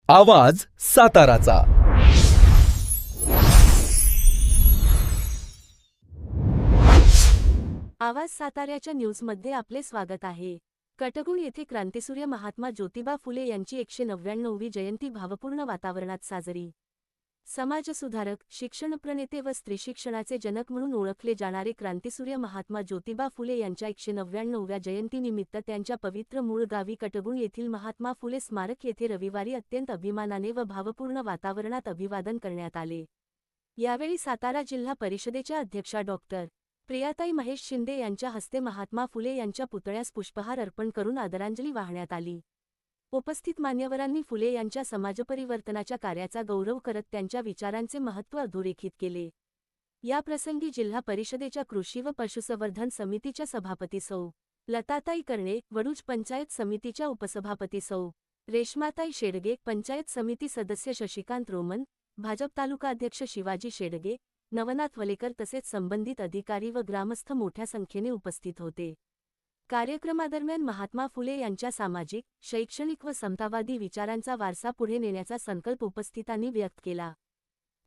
आवाज साताराचा। आवाज साताऱ्याच्या न्यूजमध्ये आपले स्वागत आहे। कटगुण येथे क्रांतिसूर्य महात्मा ज्योतिबा फुले यांची 199वी जयंती भावपूर्ण वातावरणात साजरी। समाजसुधारक, शिक्षणप्रणेते व स्त्रीशिक्षणाचे जनक म्हणून ओळखले जाणारे क्रांतिसूर्य महात्मा ज्योतिबा फुले यांच्या 199व्या जयंतीनिमित्त त्यांच्या पवित्र मूळ गावी कटगुण येथील महात्मा फुले स्मारक येथे रविवारी अत्यंत अभिमानाने व भावपूर्ण वातावरणात अभिवादन करण्यात आले। यावेळी सातारा जिल्हा परिषदेच्या अध्यक्षा डॉक्टर प्रियाताई महेश शिंदे यांच्या हस्ते महात्मा फुले यांच्या पुतळ्यास पुष्पहार अर्पण करून आदरांजली वाहण्यात आली। उपस्थित मान्यवरांनी फुले यांच्या समाजपरिवर्तनाच्या कार्याचा गौरव करत त्यांच्या विचारांचे महत्त्व अधोरेखित केले। या प्रसंगी जिल्हा परिषदेच्या कृषी व पशुसंवर्धन समितीच्या सभापती सौ. लताताई कर्णे, वडूज पंचायत समितीच्या उपसभापती सौ. रेश्माताई शेडगे, पंचायत समिती सदस्य शशिकांत रोमन, भाजप तालुकाध्यक्ष शिवाजी शेडगे, नवनाथ वलेकर तसेच संबंधित अधिकारी व ग्रामस्थ मोठ्या संख्येने उपस्थित होते। कार्यक्रमादरम्यान महात्मा फुले यांच्या सामाजिक, शैक्षणिक व समतावादी विचारांचा वारसा पुढे नेण्याचा संकल्प उपस्थितांनी व्यक्त केला।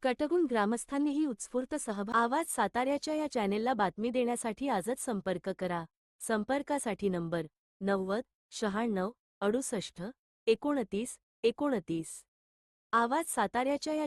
कटगुण ग्रामस्थांनीही उत्स्फूर्त सहभाग। आवाज साताऱ्याच्या या चॅनेलला बातमी देण्यासाठी आजच संपर्क करा। संपर्कासाठी नंबर 90 96 68 29 29। आवाज साताऱ्याच्या या